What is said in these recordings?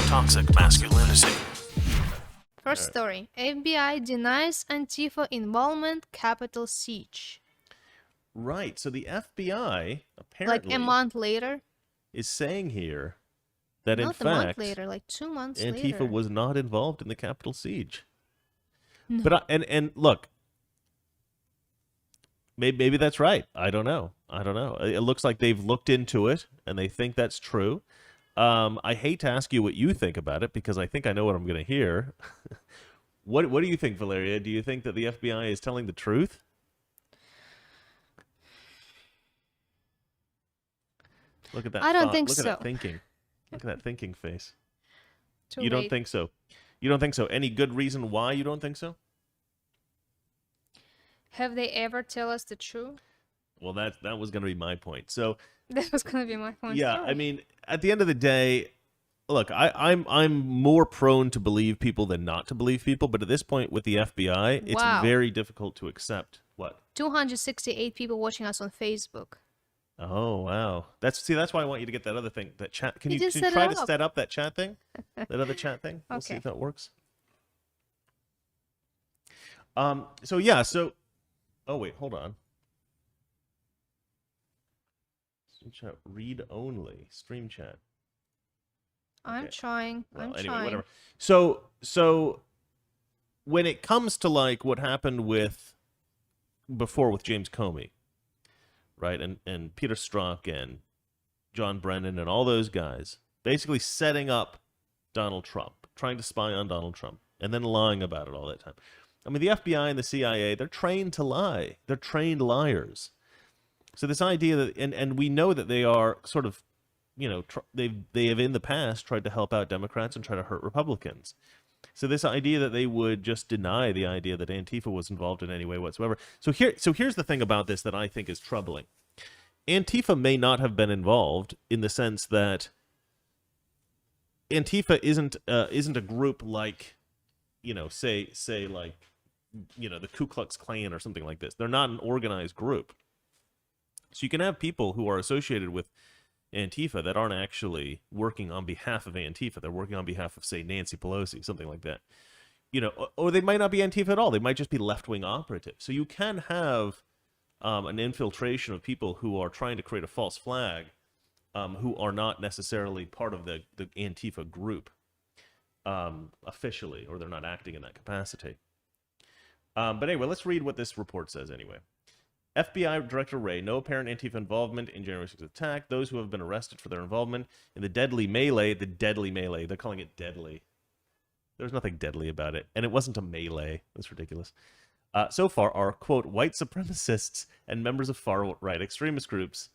toxic masculinity. First story. FBI denies Antifa involvement, Capitol siege. Right. So the FBI Like apparently a month later. is saying here that Not in a fact month later, like 2 months Antifa later. was not involved in the Capitol siege. No. But and look, maybe that's right. I don't know. It looks like they've looked into it and they think that's true. I hate to ask you what you think about it because I think I know what I'm going to hear. What do you think, Valeria? Do you think that the FBI is telling the truth? Look at that. I don't think Look so. at that thinking. Look at that thinking face. Too You don't late. think so? You don't think so? Any good reason why you don't think so? Have they ever tell us the truth? Well, that was going to be my point. So That was gonna be my point. yeah, too. I mean, at the end of the day, look, I'm more prone to believe people than not to believe people. But at this point, with the FBI, it's Wow. very difficult to accept. What? 268 people watching us on Facebook. Oh wow, that's why I want you to get that other thing, that chat. Can You you just set try it to up. set up that chat thing, that other chat thing? We'll see Okay. if that works. So yeah, so oh wait, hold on. Stream chat read only. Stream chat. I'm Okay. trying. Well, I'm anyway, trying. whatever. So when it comes to like what happened with James Comey, right, and Peter Strzok and John Brennan and all those guys, basically setting up Donald Trump, trying to spy on Donald Trump, and then lying about it all that time. I mean, the FBI and the CIA, they're trained to lie. They're trained liars. So this idea that, and we know that they are sort of, they have in the past tried to help out Democrats and try to hurt Republicans. So this idea that they would just deny the idea that Antifa was involved in any way whatsoever. So here's the thing about this that I think is troubling. Antifa may not have been involved in the sense that Antifa isn't a group like, say like, the Ku Klux Klan or something like this. They're not an organized group. So you can have people who are associated with Antifa that aren't actually working on behalf of Antifa. They're working on behalf of, say, Nancy Pelosi, something like that. Or they might not be Antifa at all. They might just be left-wing operatives. So you can have an infiltration of people who are trying to create a false flag, who are not necessarily part of the Antifa group officially, or they're not acting in that capacity. But anyway, let's read what this report says anyway. FBI Director Wray, no apparent Antifa involvement in January 6th attack. Those who have been arrested for their involvement in the deadly melee, they're calling it deadly. There's nothing deadly about it. And it wasn't a melee. That's ridiculous. So far are, quote, white supremacists and members of far-right extremist groups,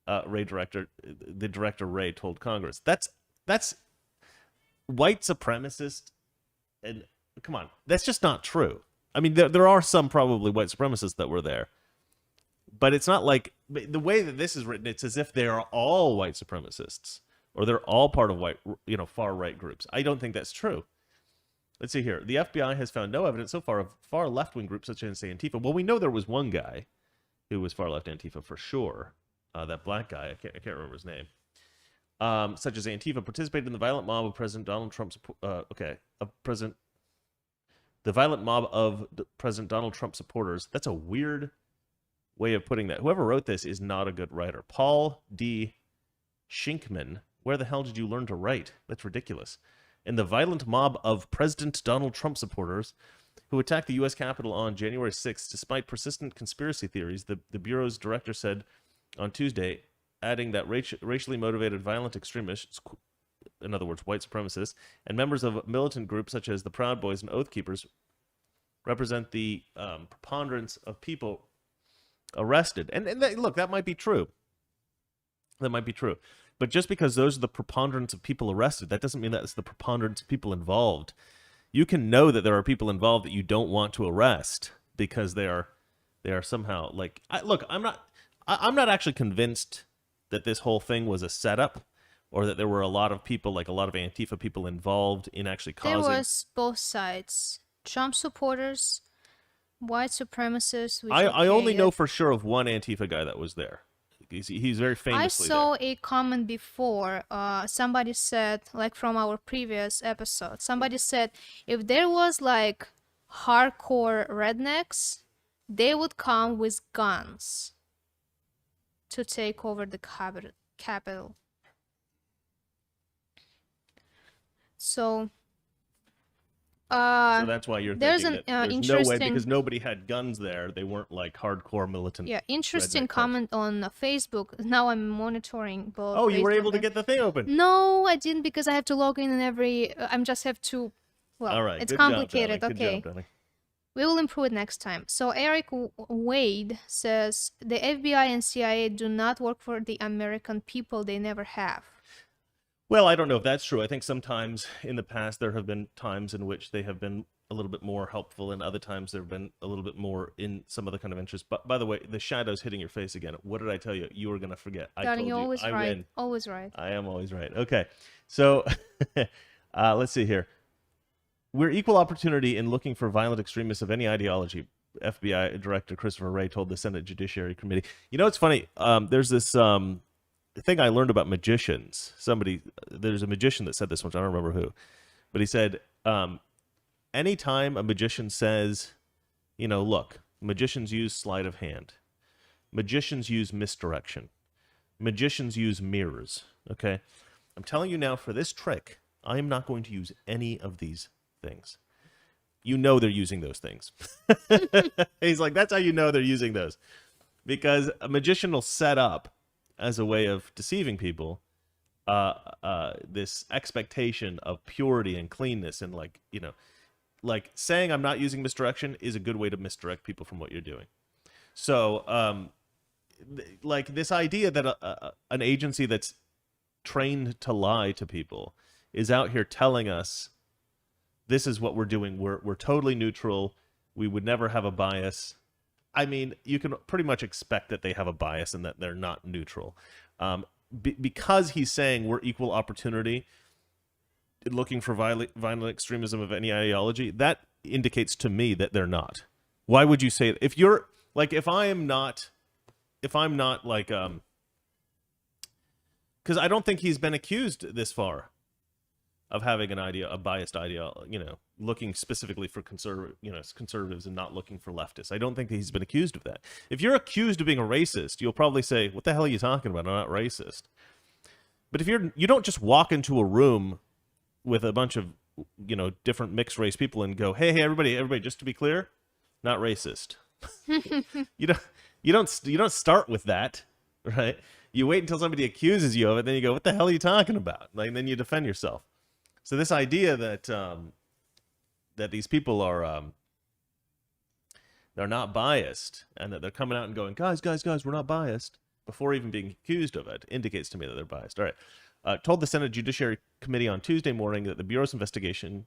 the Director Wray told Congress. That's white supremacist, and come on, that's just not true. I mean, there are some probably white supremacists that were there. But it's not like, the way that this is written, it's as if they are all white supremacists or they're all part of far right groups. I don't think that's true. Let's see here. The FBI has found no evidence so far of far left wing groups such as Antifa. Well, we know there was one guy who was far left Antifa for sure. That black guy, I can't remember his name. Such as Antifa participated in the violent mob of President Donald Trump's the violent mob of President Donald Trump supporters. That's a weird way of putting that. Whoever wrote this is not a good writer. Paul D. Shinkman. Where the hell did you learn to write? That's ridiculous. And the violent mob of President Donald Trump supporters who attacked the U.S. Capitol on January 6th, despite persistent conspiracy theories, the Bureau's director said on Tuesday, adding that racially motivated violent extremists, in other words, white supremacists, and members of militant groups such as the Proud Boys and Oath Keepers represent the preponderance of people arrested. And look, that might be true. That might be true. But just because those are the preponderance of people arrested, that doesn't mean that's the preponderance of people involved. You can know that there are people involved that you don't want to arrest because they are somehow like. I'm not actually convinced that this whole thing was a setup, or that there were a lot of people, like a lot of Antifa people, involved in actually causing. There was both sides. Trump supporters, white supremacists. I only know for sure of one Antifa guy that was there. He's very I famously there. saw a comment before. Somebody said, like from our previous episode, somebody said if there was like hardcore rednecks, they would come with guns to take over the capital. So, So that's why you're there's thinking an that there's no way, interesting, because nobody had guns there. They weren't like hardcore militant. yeah, interesting redneck types. comment on Facebook. Now I'm monitoring both Oh, you were Facebook able to and get the thing open. no, I didn't because I have to log in and I'm just have to. Well, All right, it's good job, complicated. darling. Good Okay, job, darling. we will improve it next time. So Eric Wade says the FBI and CIA do not work for the American people. They never have. Well, I don't know if that's true. I think sometimes in the past there have been times in which they have been a little bit more helpful, and other times there have been a little bit more in some other kind of interest. But by the way, the shadow's hitting your face again. What did I tell you? You were going to forget. I Darling, told you're you. always I right. win. Always right. I am always right. Okay. So let's see here. We're equal opportunity in looking for violent extremists of any ideology, FBI Director Christopher Wray told the Senate Judiciary Committee. You know, it's funny. There's this thing I learned about magicians. There's a magician that said this once. I don't remember who. But he said, anytime a magician says, look, magicians use sleight of hand. Magicians use misdirection. Magicians use mirrors. Okay? I'm telling you now, for this trick, I am not going to use any of these things. You know they're using those things. He's like, that's how you know they're using those. Because a magician will set up, as a way of deceiving people, this expectation of purity and cleanness, and like saying I'm not using misdirection is a good way to misdirect people from what you're doing. So, like this idea that an agency that's trained to lie to people is out here telling us this is what we're doing. We're totally neutral. We would never have a bias. I mean, you can pretty much expect that they have a bias and that they're not neutral. Because he's saying we're equal opportunity, looking for violent extremism of any ideology, that indicates to me that they're not. Why would you say it? If you're like, if I'm not like, because I don't think he's been accused this far of having a biased ideology, looking specifically for conservatives and not looking for leftists. I don't think that he's been accused of that. If you're accused of being a racist, you'll probably say, what the hell are you talking about? I'm not racist. But if you don't just walk into a room with a bunch of, different mixed race people and go, hey, everybody, just to be clear, not racist. You don't start with that, right? You wait until somebody accuses you of it, then you go, what the hell are you talking about? Like, then you defend yourself. So this idea that that these people are they're not biased, and that they're coming out and going, guys, we're not biased, before even being accused of it, indicates to me that they're biased. All right. Told the Senate Judiciary Committee on Tuesday morning that the Bureau's investigation,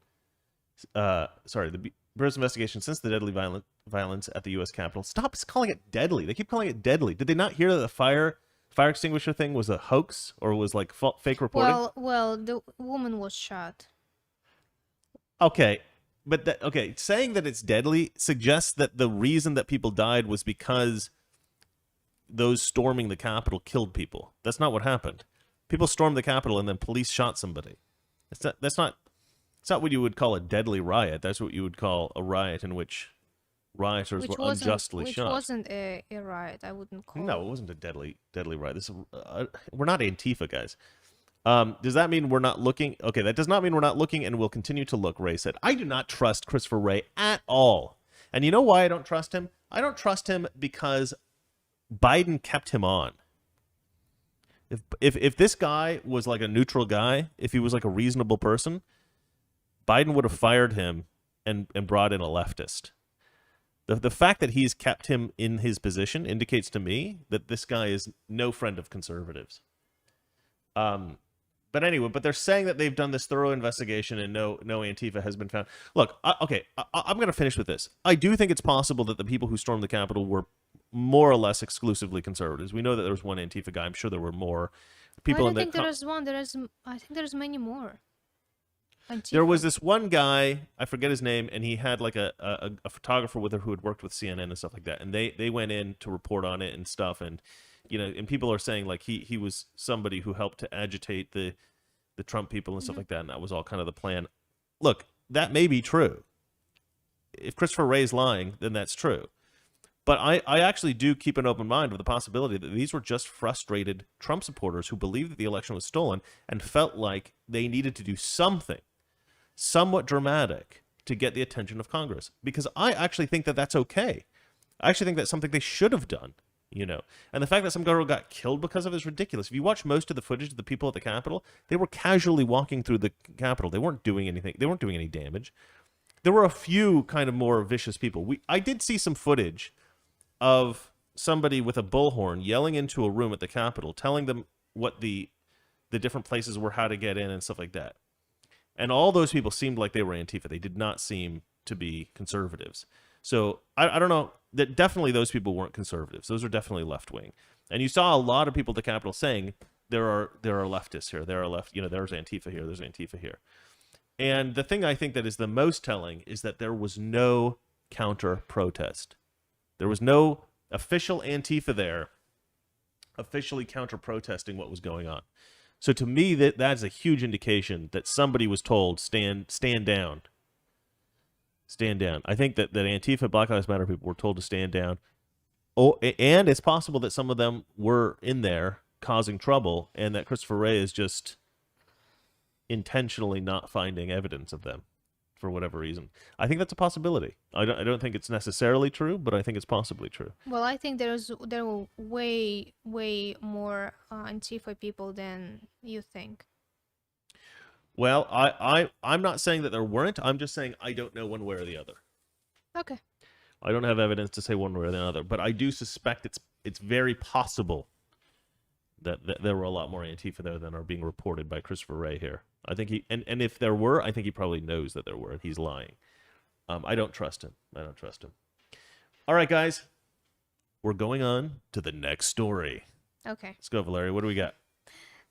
Bureau's investigation since the deadly violence at the U.S. Capitol. Stop calling it deadly. They keep calling it deadly. Did they not hear that the fire extinguisher thing was a hoax, or was like fake reporting? Well, the woman was shot. Okay, but saying that it's deadly suggests that the reason that people died was because those storming the Capitol killed people. That's not what happened. People stormed the Capitol and then police shot somebody. That's not what you would call a deadly riot. That's what you would call a riot in which rioters were unjustly shot. Which wasn't a riot. I wouldn't call. No, it wasn't a deadly riot. We're not Antifa, guys. Does that mean we're not looking? Okay, that does not mean we're not looking, and we'll continue to look, Ray said. I do not trust Christopher Wray at all. And you know why I don't trust him? I don't trust him because Biden kept him on. If this guy was like a neutral guy, if he was like a reasonable person, Biden would have fired him and brought in a leftist. The fact that he's kept him in his position indicates to me that this guy is no friend of conservatives. But anyway, they're saying that they've done this thorough investigation and no Antifa has been found. Look, I'm going to finish with this. I do think it's possible that the people who stormed the Capitol were more or less exclusively conservatives. We know that there was one Antifa guy. I'm sure there were more people. I don't think there is one. I think there's many more. Antifa. There was this one guy, I forget his name, and he had like a photographer with her who had worked with CNN and stuff like that. And they went in to report on it and stuff, and and people are saying like he was somebody who helped to agitate the Trump people and stuff like that, and that was all kind of the plan. Look, that may be true. If Christopher Wray's lying, then that's true. But I actually do keep an open mind of the possibility that these were just frustrated Trump supporters who believed that the election was stolen and felt like they needed to do something somewhat dramatic to get the attention of Congress. Because I actually think that that's okay. I actually think that's something they should have done, And the fact that some girl got killed because of it is ridiculous. If you watch most of the footage of the people at the Capitol, they were casually walking through the Capitol. They weren't doing anything. They weren't doing any damage. There were a few kind of more vicious people. I did see some footage of somebody with a bullhorn yelling into a room at the Capitol, telling them what the different places were, how to get in and stuff like that. And all those people seemed like they were Antifa. They did not seem to be conservatives. So I don't know. That definitely those people weren't conservatives. Those are definitely left wing. And you saw a lot of people at the Capitol saying there are leftists here. There are there's Antifa here. There's Antifa here. And the thing I think that is the most telling is that there was no counter protest. There was no official Antifa there officially counter protesting what was going on. So to me, that's a huge indication that somebody was told, stand down. Stand down. I think that Antifa, Black Lives Matter people were told to stand down. Oh, and it's possible that some of them were in there causing trouble, and that Christopher Wray is just intentionally not finding evidence of them for whatever reason. I think that's a possibility. I don't think it's necessarily true, but I think it's possibly true. Well, I think there were way more Antifa people than you think. Well, I'm not saying that there weren't. I'm just saying I don't know one way or the other. Okay. I don't have evidence to say one way or the other, but I do suspect it's very possible that there were a lot more Antifa there than are being reported by Christopher Wray here. I think and if there were, I think he probably knows that there were, and he's lying. I don't trust him. All right, guys. We're going on to the next story. Okay. Let's go, Valeria. What do we got?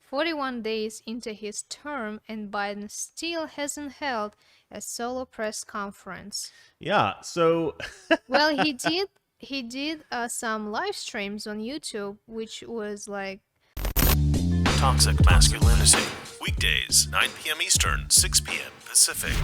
41 days into his term, and Biden still hasn't held a solo press conference. Yeah, so... Well, he did some live streams on YouTube, which was like... Toxic Masculinity. Weekdays, 9 p.m. Eastern, 6 p.m. Pacific.